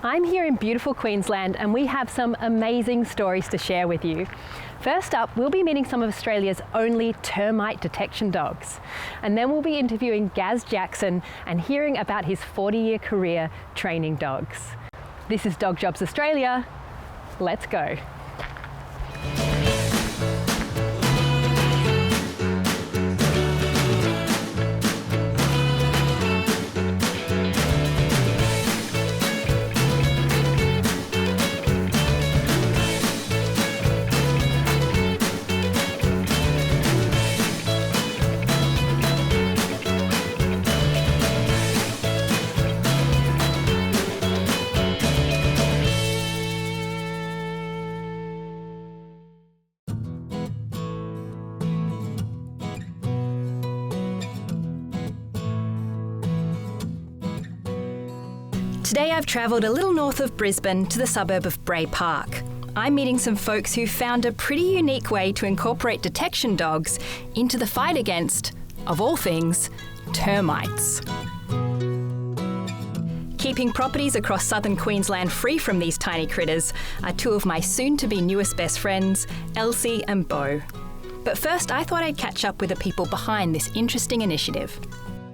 I'm here in beautiful Queensland and we have some amazing stories to share with you. First up, we'll be meeting some of Australia's only termite detection dogs. And then we'll be interviewing Gaz Jackson and hearing about his 40-year career training dogs. This is Dog Jobs Australia. Let's go. Today I've travelled a little north of Brisbane to the suburb of Bray Park. I'm meeting some folks who found a pretty unique way to incorporate detection dogs into the fight against, of all things, termites. Keeping properties across southern Queensland free from these tiny critters are two of my soon-to-be newest best friends, Elsie and Beau. But first I thought I'd catch up with the people behind this interesting initiative.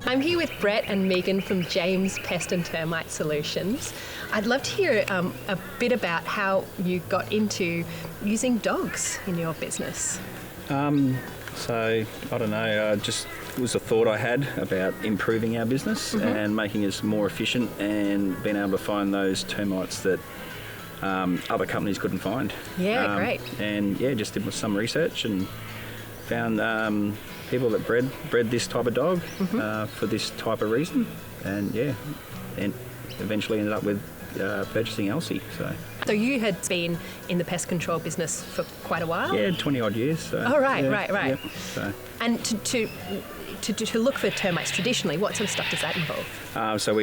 I'm here with Brett and Megan from James Pest Termite Solutions. I'd love to hear a bit about how you got into using dogs in your business. So, I don't know, just it was a thought I had about improving our business and making us more efficient and being able to find those termites that other companies couldn't find. Yeah, great. And yeah, just did some research and found people that bred this type of dog for this type of reason, and yeah, and eventually ended up with purchasing Elsie. So you had been in the pest control business for quite a while? Yeah, 20 odd years. So, oh, right, yeah, right. Yeah, so. And to look for termites traditionally, what sort of stuff does that involve? So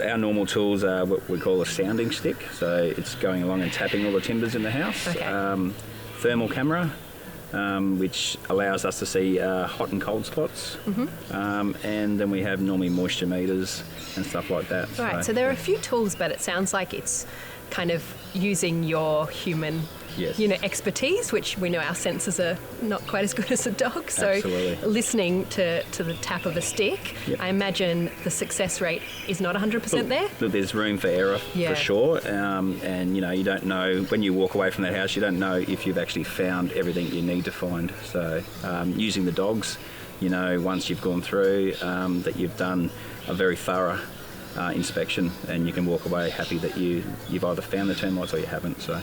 our normal tools are what we call a sounding stick. So it's going along and tapping all the timbers in the house. Okay. Thermal camera, which allows us to see hot and cold spots. And then we have normally moisture meters and stuff like that. Right, so there are a few tools, but it sounds like it's kind of using your human expertise, which we know our senses are not quite as good as a dog. So Absolutely. Listening to the tap of a stick, I imagine the success rate is not 100% there. Look, there's room for error for sure. And you don't know, when you walk away from that house, you don't know if you've actually found everything you need to find. So using the dogs, once you've gone through, that you've done a very thorough inspection, and you can walk away happy that you've either found the termites or you haven't. So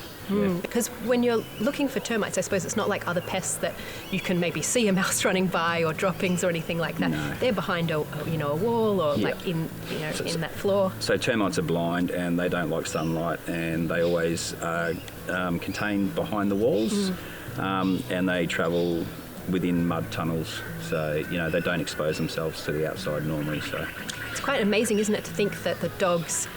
because when you're looking for termites, I suppose it's not like other pests that you can maybe see a mouse running by or droppings or anything like that. No. They're behind a wall or like in in that floor. So termites are blind and they don't like sunlight, and they always are contained behind the walls, and they travel within mud tunnels, so they don't expose themselves to the outside normally. So it's quite amazing, isn't it, to think that the dogs,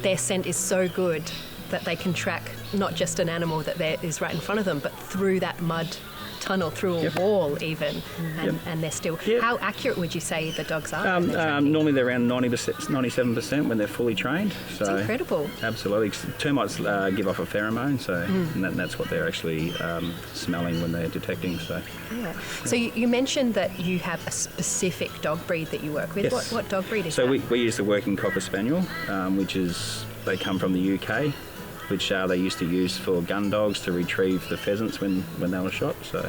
their scent is so good that they can track not just an animal that is right in front of them, but through that mud tunnel, through a wall even, and they're still. How accurate would you say the dogs are? Normally they're around 90%, 97% when they're fully trained. So it's incredible. Absolutely. Termites give off a pheromone, so and that's what they're actually smelling when they're detecting. So So you mentioned that you have a specific dog breed that you work with. Yes. What dog breed is that? So we use the working Cocker Spaniel, which is, they come from the UK, which they used to use for gun dogs to retrieve the pheasants when they were shot. So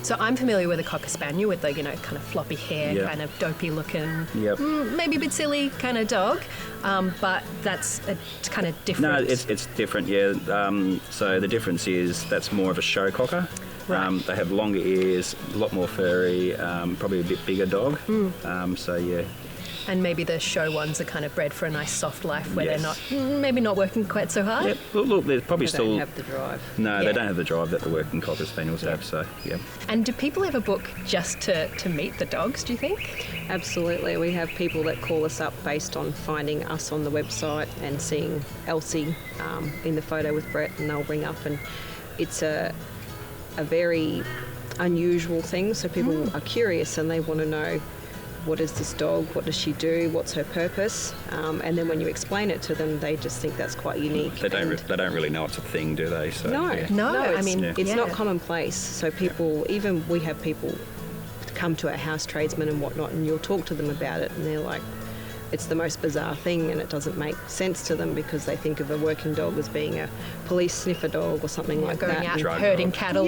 So I'm familiar with a Cocker Spaniel with the kind of floppy hair, kind of dopey looking, maybe a bit silly kind of dog, but that's kind of different. No, it's different. Yeah. So the difference is that's more of a show cocker. Right. They have longer ears, a lot more furry, probably a bit bigger dog. So yeah. And maybe the show ones are kind of bred for a nice soft life where they're not, maybe not working quite so hard. Yep. Look, they're probably They don't have the drive. No, they don't have the drive that the working Cocker Spaniels have. So yeah. And do people ever book just to meet the dogs, do you think? Absolutely. We have people that call us up based on finding us on the website and seeing Elsie in the photo with Brett, and they'll ring up, and it's a very unusual thing. So people are curious and they want to know what is this dog, what does she do, what's her purpose, and then when you explain it to them, they just think that's quite unique. They don't really know it's a thing, do they? So, no, I mean, it's not commonplace. So people, even we have people come to our house tradesmen and whatnot, and you'll talk to them about it, and they're like, it's the most bizarre thing, and it doesn't make sense to them because they think of a working dog as being a police sniffer dog or something like going that. Going out herding cattle.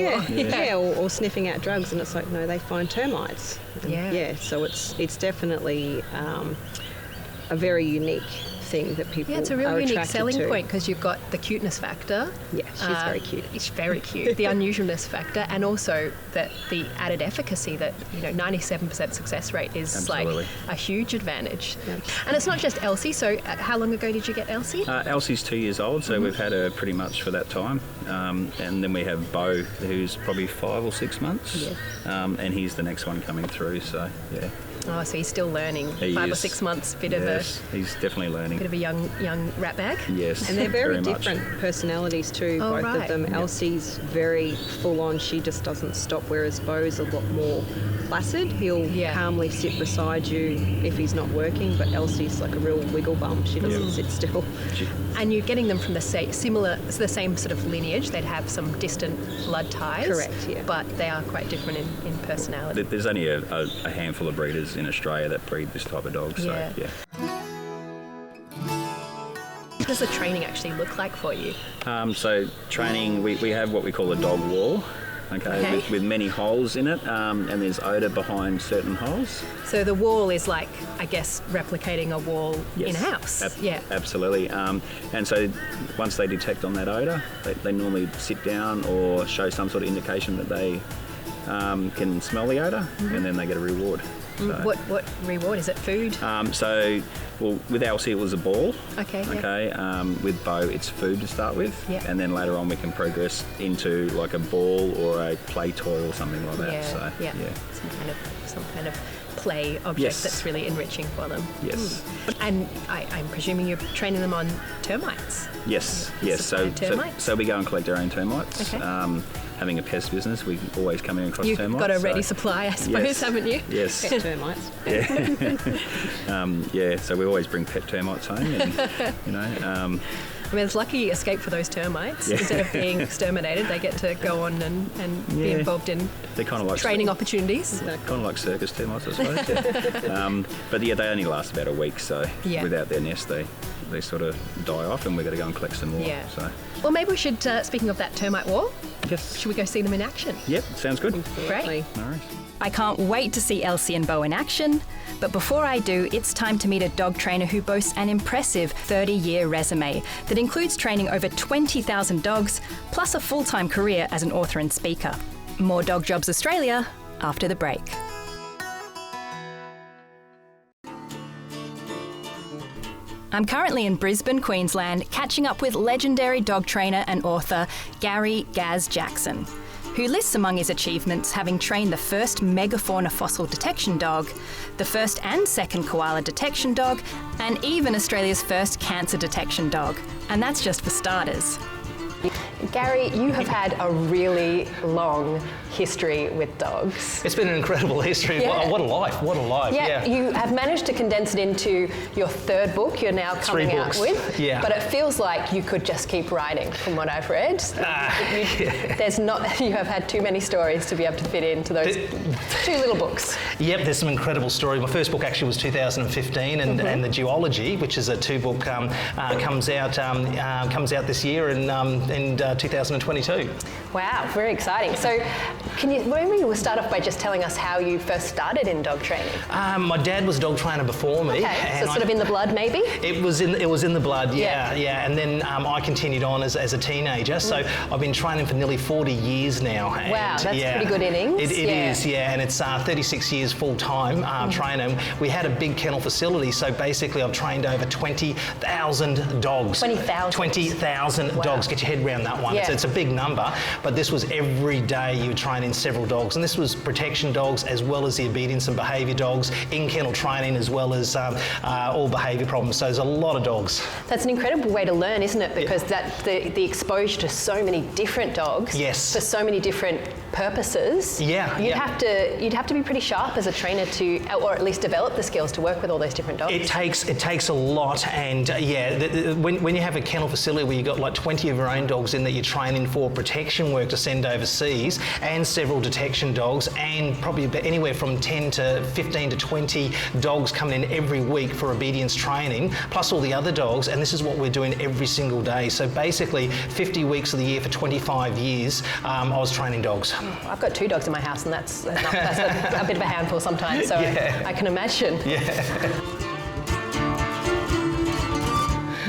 Or sniffing out drugs, and it's like, no, they find termites. And so it's definitely a very unique thing that people are it's a real unique selling point because you've got the cuteness factor. Yeah, she's very cute. It's very cute. The unusualness factor, and also that the added efficacy that 97% success rate is Absolutely. like a huge advantage. Yeah. And it's not just Elsie. So how long ago did you get Elsie? Elsie's 2 years old, so we've had her pretty much for that time. And then we have Bo, who's probably 5 or 6 months, and he's the next one coming through. So yeah. Oh, so he's still learning. He 5 or is. 6 months, he's definitely learning. Bit of a young rat bag. Yes, and they're very much. different personalities too, both of them. Yep. Elsie's very full on; she just doesn't stop. Whereas Bo's a lot more placid. He'll calmly sit beside you if he's not working. But Elsie's like a real wiggle bum. She doesn't sit still. And you're getting them from the same sort of lineage. They'd have some distant blood ties. Correct. Yeah. But they are quite different in personality. There's only a handful of breeders in Australia that breed this type of dog. So yeah. What does the training actually look like for you? So training, we have what we call a dog wall. Okay. With many holes in it, and there's odour behind certain holes. So the wall is like, I guess, replicating a wall in a house. Absolutely. And so once they detect on that odour, they normally sit down or show some sort of indication that they can smell the odour, and then they get a reward. So, what reward? Is it food? With Elsie it was a ball. Okay. With Bo it's food to start with, and then later on we can progress into like a ball or a play toy or something like that. Some kind of play object that's really enriching for them. Yes. And I'm presuming you're training them on termites. Yes. Termites? So we go and collect our own termites. Okay. Having a pest business, we always come in across You've termites. You've got a ready supply, I suppose, haven't you? Yes. Pet termites. So we always bring pet termites home. And, I mean, it's lucky escape for those termites. Instead of being exterminated, they get to go on and be involved in training opportunities. Kind of like circus termites, I suppose. But they only last about a week, so without their nest, they sort of die off, and we've got to go and collect some more. Yeah. So. Well, maybe we should, speaking of that termite wall, yes. Should we go see them in action? Yep, sounds good. Great. All right. I can't wait to see Elsie and Bo in action, but before I do, it's time to meet a dog trainer who boasts an impressive 30-year resume that includes training over 20,000 dogs, plus a full-time career as an author and speaker. More Dog Jobs Australia after the break. I'm currently in Brisbane, Queensland, catching up with legendary dog trainer and author Gary Gaz Jackson, who lists among his achievements having trained the first megafauna fossil detection dog, the first and second koala detection dog, and even Australia's first cancer detection dog. And that's just for starters. Gary, you have had a really long history with dogs. It's been an incredible history. Yeah. What a life. Yeah, you have managed to condense it into your third book you're now coming out with. Yeah. But it feels like you could just keep writing from what I've read. You have had too many stories to be able to fit into those two little books. Yep, there's some incredible stories. My first book actually was 2015, and the Duology, which is a two-book, comes out this year in 2022. Wow, very exciting. So maybe you will start off by just telling us how you first started in dog training. My dad was a dog trainer before me. Okay, so sort of in the blood maybe? It was in the blood, yeah. And then I continued on as a teenager. So I've been training for nearly 40 years now. Wow, that's pretty good innings. It is, and it's 36 years full-time training. We had a big kennel facility, so basically I've trained over 20,000 dogs. 20,000? 20,000 dogs. Get your head around that one. time. Yeah. It's a big number, but this was every day you would train in several dogs, and this was protection dogs as well as the obedience and behaviour dogs, in-kennel training as well as all behaviour problems. So there's a lot of dogs. That's an incredible way to learn, isn't it? Because the exposure to so many different dogs yes. for so many different purposes. Yeah, you'd have to be pretty sharp as a trainer to, or at least develop the skills to work with all those different dogs. It takes a lot, and when you have a kennel facility where you've got like 20 of your own dogs in that you're training for protection work to send overseas, and several detection dogs, and probably anywhere from 10 to 15 to 20 dogs coming in every week for obedience training, plus all the other dogs, and this is what we're doing every single day. So basically 50 weeks of the year for 25 years, I was training dogs. I've got 2 dogs in my house, and that's a bit of a handful sometimes, so yeah. I can imagine. Yeah.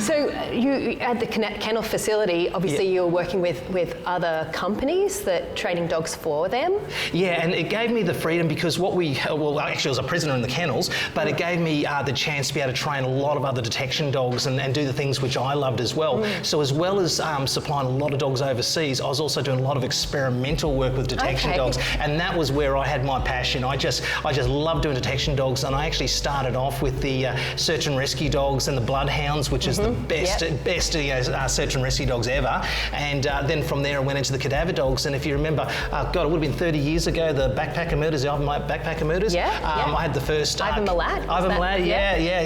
So you at the kennel facility, obviously you're working with other companies that training dogs for them. Yeah, and it gave me the freedom because actually I was a prisoner in the kennels, but it gave me the chance to be able to train a lot of other detection dogs and do the things which I loved as well. So as well as supplying a lot of dogs overseas, I was also doing a lot of experimental work with detection dogs, and that was where I had my passion. I just loved doing detection dogs, and I actually started off with the search and rescue dogs and the bloodhounds, which is the best search and rescue dogs ever, and then from there I went into the cadaver dogs. And if you remember, God, it would have been 30 years ago, the backpacker murders, the Ivan Milat backpacker murders. I had the first Ivan Milat.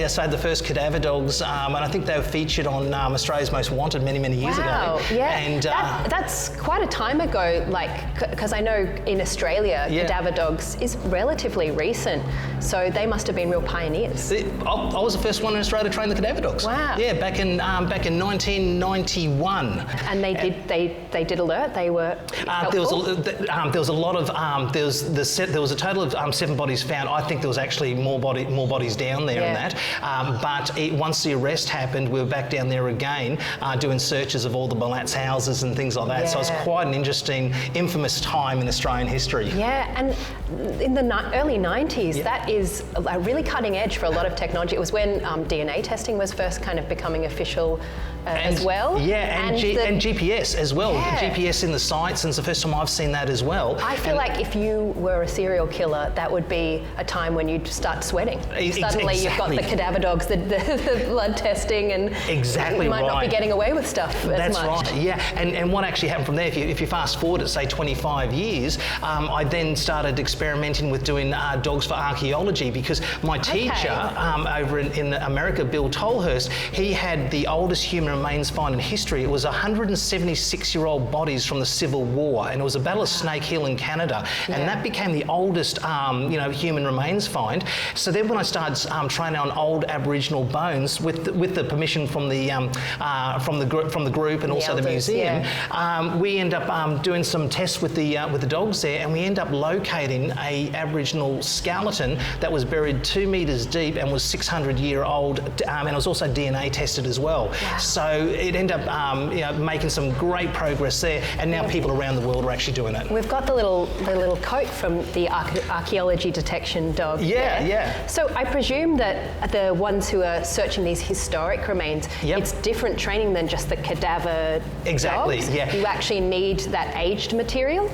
So I had the first cadaver dogs, and I think they were featured on Australia's Most Wanted many years ago. Yeah, and that's quite a time ago. Because I know in Australia, cadaver dogs is relatively recent, so they must have been real pioneers. I was the first one in Australia to train the cadaver dogs. Wow. Yeah, back in 1991. And they did alert. They were. There was a lot of there was a total of 7 bodies found. I think there was actually more bodies down there than that. But once the arrest happened, we were back down there again doing searches of all the Milat's houses and things like that. Yeah. So it's quite an interesting, infamous time in Australian history. Yeah, and in the early 90s, that is a really cutting edge for a lot of technology. It was when DNA testing was first kind of becoming official as well. Yeah, and GPS as well. Yeah. GPS in the sites, and it's the first time I've seen that as well. I feel like if you were a serial killer, that would be a time when you'd start sweating. Suddenly you've got the cadaver dogs, the blood testing, and you might not be getting away with stuff as much. That's right, yeah. And what actually happened from there, if you fast forward at, say, 25 years, I then started experimenting with doing dogs for archaeology, because my teacher over in America, Bill Tolhurst, he had the oldest human remains found in history. It was 176-year-old bodies from the Civil War, and it was the Battle of Snake Hill in Canada, and that became the oldest, human remains find. So then, when I started training on old Aboriginal bones, with the permission from the group and also the museum, we end up doing some tests with the dogs there, and we end up locating a Aboriginal skeleton that was buried 2 metres deep and was 600-year-old, and it was also DNA tested as well. Wow. So it ended up making some great progress there, and now people around the world are actually doing it. We've got the little coat from the archaeology detection dog. Yeah. So I presume that the ones who are searching these historic remains, it's different training than just the cadaver dogs. Yeah. You actually need that aged material?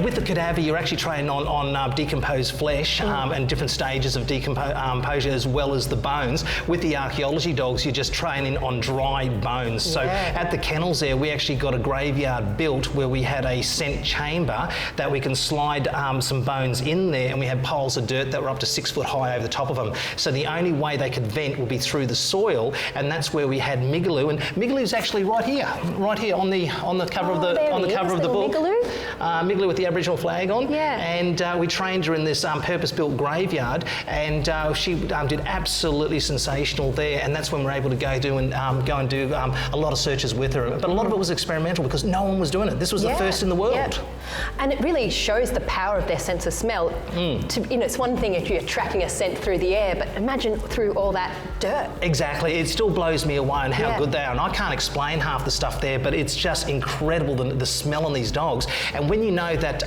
With the cadaver, you're actually training on decomposed flesh and different stages of decomposure, as well as the bones. With the archaeology dogs, you're just training on dry bones. So at the kennels there, we actually got a graveyard built where we had a scent chamber that we can slide some bones in there, and we had piles of dirt that were up to 6 foot high over the top of them. So the only way they could vent would be through the soil, and that's where we had Migaloo. And Migaloo's actually right here on the cover of the book. Migaloo with the Aboriginal flag on. Yeah. And we trained her in this purpose-built graveyard, and she did absolutely sensational there. And that's when we're able to go and do a lot of searches with her. But a lot of it was experimental because no one was doing it. This was the first in the world. Yeah. And it really shows the power of their sense of smell. It's one thing if you're tracking a scent through the air, but imagine through all that dirt. Exactly. It still blows me away on how good they are. And I can't explain half the stuff there, but it's just incredible, the smell on these dogs. And when you know that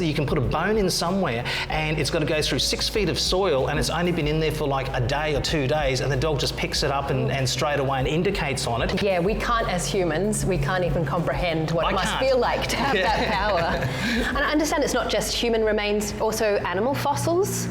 you can put a bone in somewhere and it's got to go through 6 feet of soil, and it's only been in there for like a day or 2 days, and the dog just picks it up and straight away and indicates on on it. Yeah, we can't, as humans, we can't even comprehend what it must feel like to have that power. And I understand it's not just human remains, also animal fossils?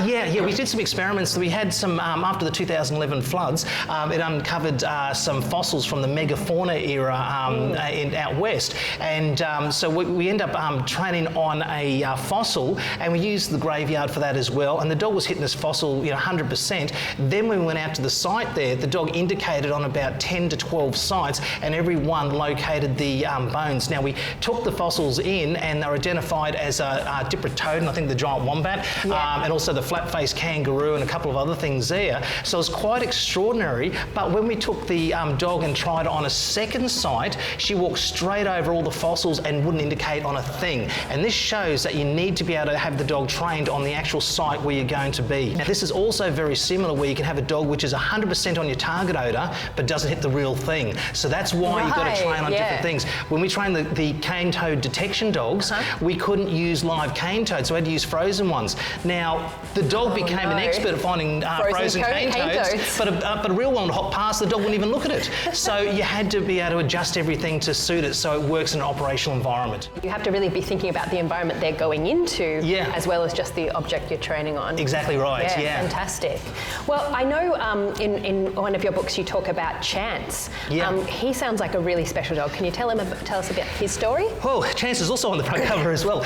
Yeah, we did some experiments. We had some, after the 2011 floods, it uncovered some fossils from the megafauna era out west. And so we end up training on a fossil, and we used the graveyard for that as well. And the dog was hitting this fossil, 100%. Then when we went out to the site there, the dog indicated on about 10 to 12 sites, and every one located the bones. Now, we took the fossils in, and they're identified as a dipterodon, I think the giant wombat, and also the flat-faced kangaroo and a couple of other things there. So it was quite extraordinary. But when we took the dog and tried it on a second site, she walked straight over all the fossils and wouldn't indicate on a thing. And this shows that you need to be able to have the dog trained on the actual site where you're going to be. Now, this is also very similar, where you can have a dog which is 100% on your target odour but doesn't hit the real thing. So that's why you've got to train on different things. When we train the cane toad detection dogs, we couldn't use live cane toads, so we had to use frozen ones. Now, the dog became an expert at finding frozen cane toads, but a real one would hop past, the dog wouldn't even look at it. So you had to be able to adjust everything to suit it so it works in an operational environment. You have to really be thinking about the environment they're going into, as well as just the object you're training on. Exactly right, yeah. Fantastic. Well, I know in one of your books you talk about Chance. He sounds like a really special dog. Can you tell us about his story? Oh, Chance is also on the front cover as well.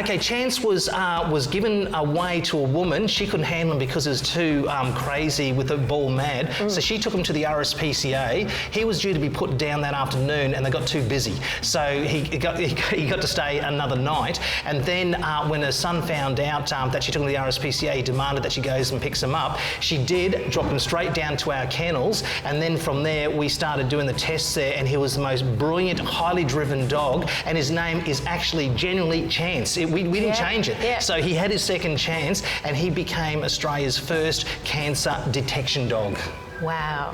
Okay, Chance was given away to a woman. She couldn't handle him because he was too crazy with the ball mad. So she took him to the RSPCA. He was due to be put down that afternoon, and they got too busy. So he got to stay another night. And then when her son found out that she took him to the RSPCA, he demanded that she goes and picks him up. She did, drop him straight down to our kennels, and then from there we started doing the tests there, and he was the most brilliant, highly driven dog, and his name is actually genuinely Chance. We didn't change it. So he had his second chance, and he became Australia's first cancer detection dog. Wow.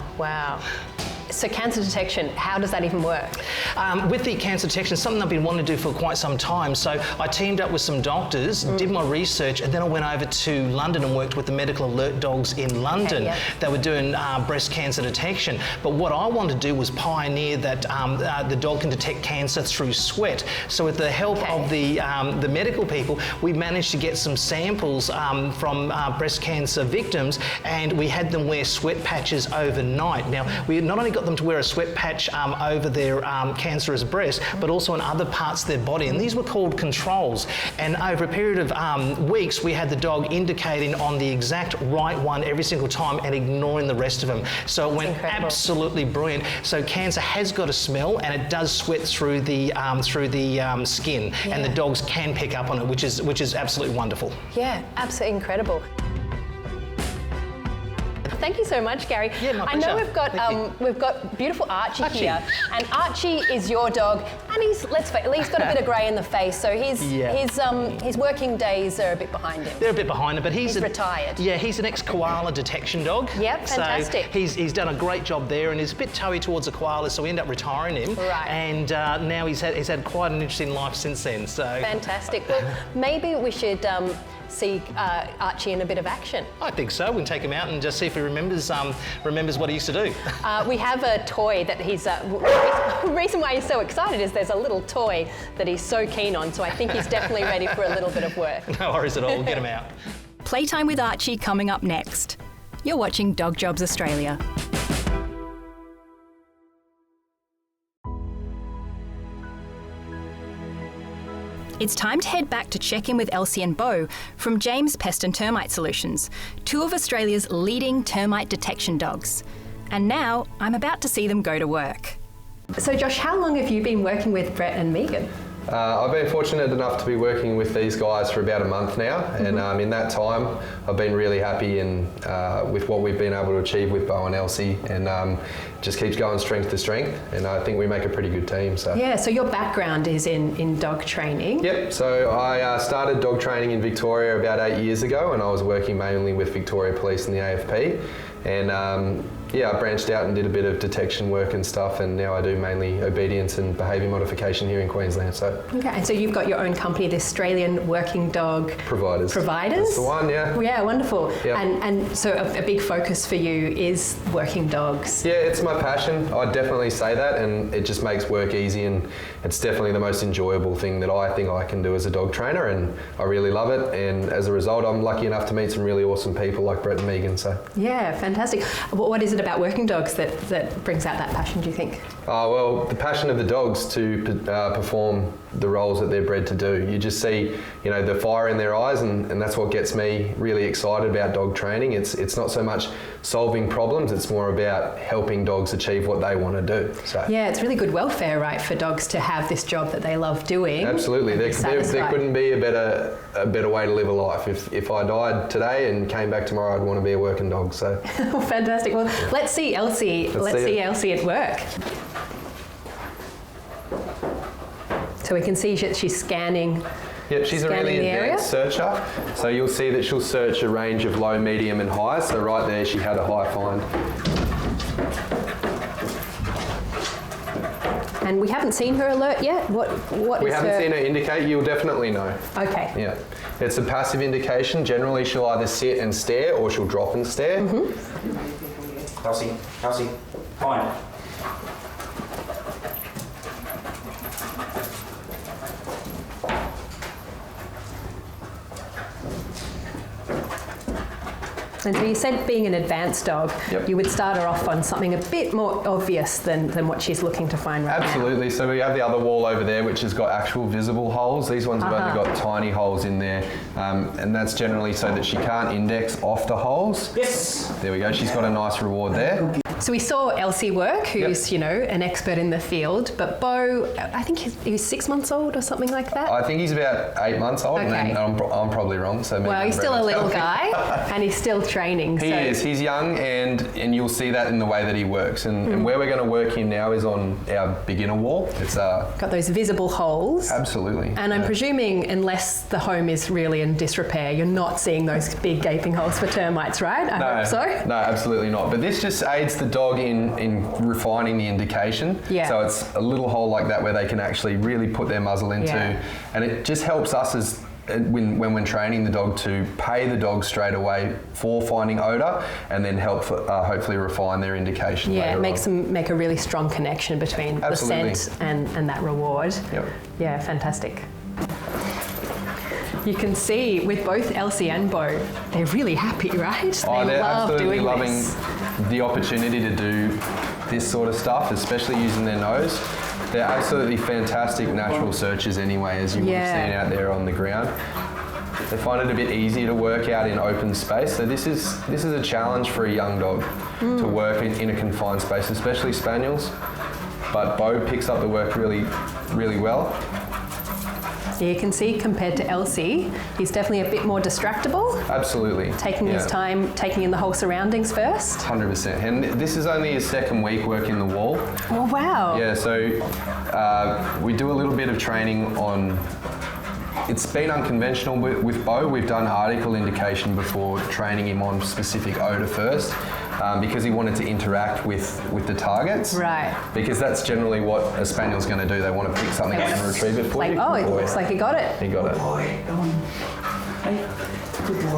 So cancer detection, how does that even work? With the cancer detection, something I've been wanting to do for quite some time. So I teamed up with some doctors, did my research, and then I went over to London and worked with the medical alert dogs in London. They were doing breast cancer detection. But what I wanted to do was pioneer that the dog can detect cancer through sweat. So with the help of the medical people, we managed to get some samples from breast cancer victims, and we had them wear sweat patches overnight. Now, we not only got them to wear a sweat patch over their cancerous breast, but also on other parts of their body, and these were called controls. And over a period of weeks, we had the dog indicating on the exact right one every single time and ignoring the rest of them. So it went absolutely brilliant. So cancer has got a smell, and it does sweat through the skin, and the dogs can pick up on it, which is absolutely wonderful. Yeah, absolutely incredible. Thank you so much, Gary. Yeah, my I know we've got beautiful Archie here, and Archie is your dog, and he's got a bit of grey in the face, so his working days are a bit behind him. They're a bit behind him, but he's retired. Yeah, he's an ex-koala detection dog. Yep, fantastic. So he's done a great job there, and he's a bit toey towards the koalas, so we end up retiring him. Right. And now he's had quite an interesting life since then. So fantastic. Well, maybe we should see Archie in a bit of action. I think so. We can take him out and just see if he remembers what he used to do. We have a toy that he's... the reason why he's so excited is there's a little toy that he's so keen on, so I think he's definitely ready for a little bit of work. No worries at all. We'll get him out. Playtime with Archie coming up next. You're watching Dog Jobs Australia. It's time to head back to check in with Elsie and Bo from James Pest Termite Solutions, two of Australia's leading termite detection dogs. And now I'm about to see them go to work. So Josh, how long have you been working with Brett and Megan? I've been fortunate enough to be working with these guys for about a month now, and in that time I've been really happy with what we've been able to achieve with Bo and Elsie, and just keeps going strength to strength, and I think we make a pretty good team. So yeah, so your background is in dog training. Yep, so I started dog training in Victoria about 8 years ago, and I was working mainly with Victoria Police and the AFP, and I branched out and did a bit of detection work and stuff, and now I do mainly obedience and behaviour modification here in Queensland. So okay, and so you've got your own company, the Australian Working Dog Providers. That's the one, yeah. Yeah, wonderful. Yeah. And so a big focus for you is working dogs. Yeah, it's my passion. I'd definitely say that, and it just makes work easy, and it's definitely the most enjoyable thing that I think I can do as a dog trainer, and I really love it. And as a result, I'm lucky enough to meet some really awesome people like Brett and Megan. So yeah, fantastic. What is it about working dogs that brings out that passion, do you think? Well, the passion of the dogs to perform the roles that they're bred to do. You just see, the fire in their eyes, and that's what gets me really excited about dog training. It's not so much solving problems, it's more about helping dogs achieve what they want to do. So yeah, it's really good welfare, right, for dogs to have this job that they love doing. Absolutely. There couldn't be a better way to live a life. If I died today and came back tomorrow, I'd want to be a working dog. So fantastic. Well, let's see Elsie. Let's see Elsie at work. So we can see she's scanning. Yep, she's a really advanced searcher. So you'll see that she'll search a range of low, medium and high. So right there she had a high find. And we haven't seen her alert yet? What we haven't seen her indicate, you'll definitely know. Okay. Yeah. It's a passive indication. Generally she'll either sit and stare or she'll drop and stare. Mm-hmm. Elsie, fine. And so you said being an advanced dog, yep. You would start her off on something a bit more obvious than what she's looking to find right Absolutely. now. So we have the other wall over there which has got actual visible holes. These ones have only got tiny holes in there, and that's generally so that she can't index off the holes. Yes! There we go. She's got a nice reward there. So we saw Elsie work, who's, an expert in the field, but Bo, I think he's 6 months old or something like that? I think he's about 8 months old, okay. And I'm probably wrong. So well, he's still a little guy, and he's still training. He is. He's young, and you'll see that in the way that he works. And where we're going to work him now is on our beginner wall. It's got those visible holes. Absolutely. And I'm presuming, unless the home is really in disrepair, you're not seeing those big gaping holes for termites, right? I hope so. No, absolutely not. But this just aids the dog in refining the indication. Yeah. So it's a little hole like that where they can actually really put their muzzle into, and it just helps us as when we're training the dog to pay the dog straight away for finding odour, and then help hopefully refine their indication. Yeah, it makes them make a really strong connection between the scent and that reward. Yep. Yeah, fantastic. You can see with both Elsie and Bo, they're really happy, right? They're love absolutely doing loving this. The opportunity to do this sort of stuff, especially using their nose. They're absolutely fantastic natural searchers anyway, as you would have seen out there on the ground. They find it a bit easier to work out in open space. So this is a challenge for a young dog to work in a confined space, especially spaniels. But Bo picks up the work really, really well. You can see compared to Elsie, he's definitely a bit more distractible. Absolutely. Taking his time, taking in the whole surroundings first. 100%. And this is only his second week working the wall. Oh, wow. Yeah, so we do a little bit of training on... It's been unconventional with Bo. We've done article indication before training him on specific odour first. Because he wanted to interact with the targets. Right. Because that's generally what a spaniel's going to do. They want to pick something up and retrieve it for you. Oh, it looks like he got it. He got it.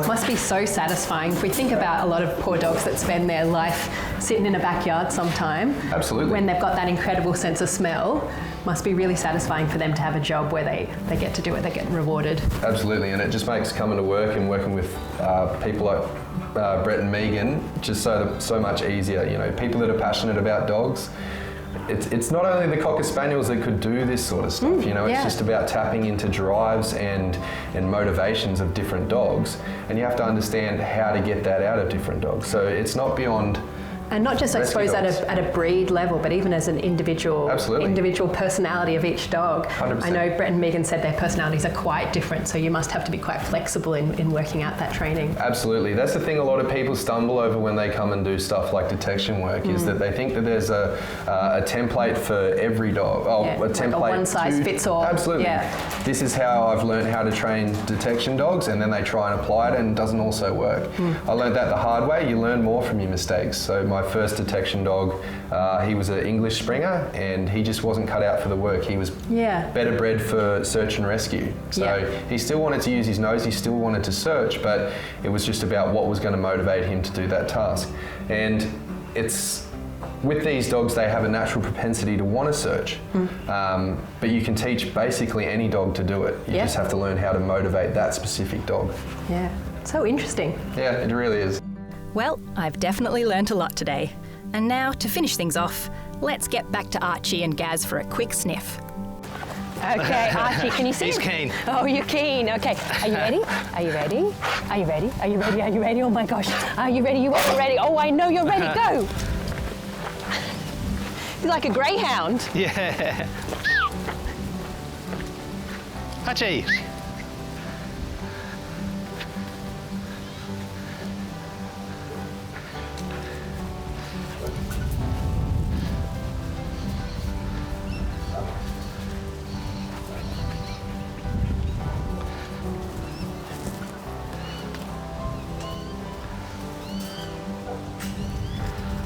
Must be so satisfying. If we think about a lot of poor dogs that spend their life sitting in a backyard sometime. Absolutely. When they've got that incredible sense of smell, must be really satisfying for them to have a job where they get to do it, they get rewarded. Absolutely, and it just makes coming to work and working with people like Brett and Megan just so much easier. People that are passionate about dogs. It's not only the Cocker Spaniels that could do this sort of stuff, it's just about tapping into drives and motivations of different dogs, and you have to understand how to get that out of different dogs. So it's not beyond... And not just, I suppose, at a breed level, but even as an individual personality of each dog. 100%. I know Brett and Megan said their personalities are quite different, so you must have to be quite flexible in working out that training. Absolutely. That's the thing a lot of people stumble over when they come and do stuff like detection work, is that they think that there's a template for every dog. A template. Like a one size fits all. Absolutely. Yeah. This is how I've learned how to train detection dogs, and then they try and apply it and it doesn't also work. I learned that the hard way. You learn more from your mistakes. So my first detection dog, he was an English Springer, and he just wasn't cut out for the work. He was better bred for search and rescue. So he still wanted to use his nose, he still wanted to search, but it was just about what was going to motivate him to do that task. And with these dogs, they have a natural propensity to want to search, but you can teach basically any dog to do it. You just have to learn how to motivate that specific dog. Yeah, so interesting. Yeah, it really is. Well, I've definitely learnt a lot today. And now, to finish things off, let's get back to Archie and Gaz for a quick sniff. Okay, Archie, can you see? He's keen. Oh, you're keen. Okay, are you ready? Are you ready? Are you ready? Are you ready? Are you ready? Oh my gosh, are you ready? You are ready. Oh, I know you're ready. Go. He's like a greyhound. Yeah. Archie.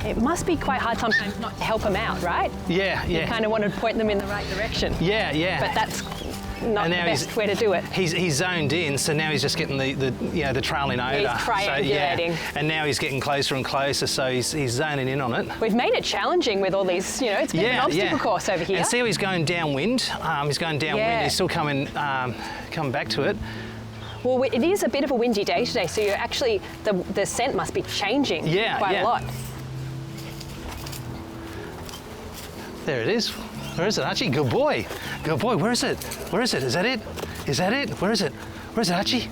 It must be quite hard sometimes not to help them out, right? Yeah, yeah. You kind of want to point them in the right direction. Yeah, yeah. But that's not the best way to do it. He's zoned in, so now he's just getting the trailing odour. He's triangulating. So, and now he's getting closer and closer, so he's zoning in on it. We've made it challenging with all these, it's been an obstacle course over here. And see how he's going downwind? He's going downwind, he's still coming back to it. Well, it is a bit of a windy day today, so you're actually, the scent must be changing quite a lot. There it is. Where is it, Archie? Good boy. Good boy. Where is it? Where is it? Is that it? Is that it? Where is it? Where is it, Archie?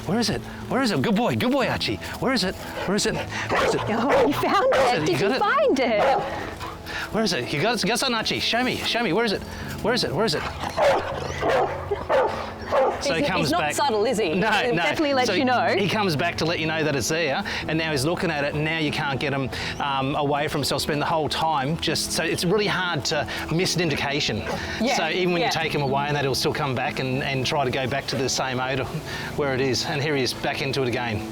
Where is it? Where is it? Good boy. Good boy, Archie. Where is it? Where is it? Where is it? Oh, you found it. Did you find it? Where is it? You got something, Archie? Show me. Show me. Where is it? Where is it? Where is it? So he's not subtle, is he? No, He'll no. definitely let you know. He comes back to let you know that it's there, and now he's looking at it, and now you can't get him away from himself. Spend the whole time so it's really hard to miss an indication. Yeah. So even when you take him away, and that he'll still come back and try to go back to the same odour where it is. And here he is back into it again.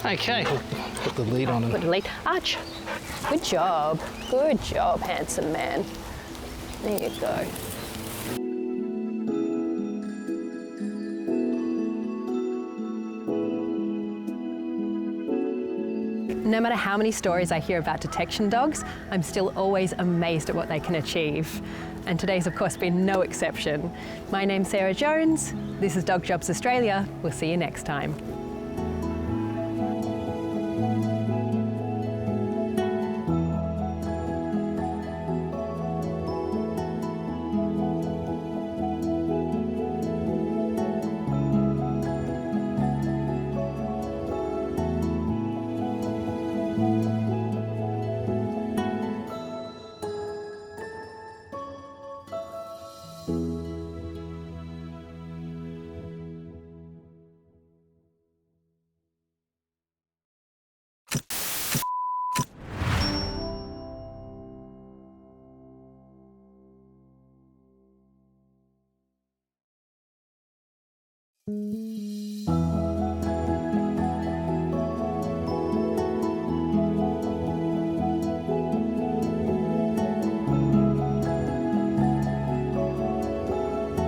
Okay, we'll put the lead on him. Put the lead. Arch. Good job. Good job, handsome man. There you go. No matter how many stories I hear about detection dogs, I'm still always amazed at what they can achieve. And today's of course been no exception. My name's Sarah Jones. This is Dog Jobs Australia. We'll see you next time.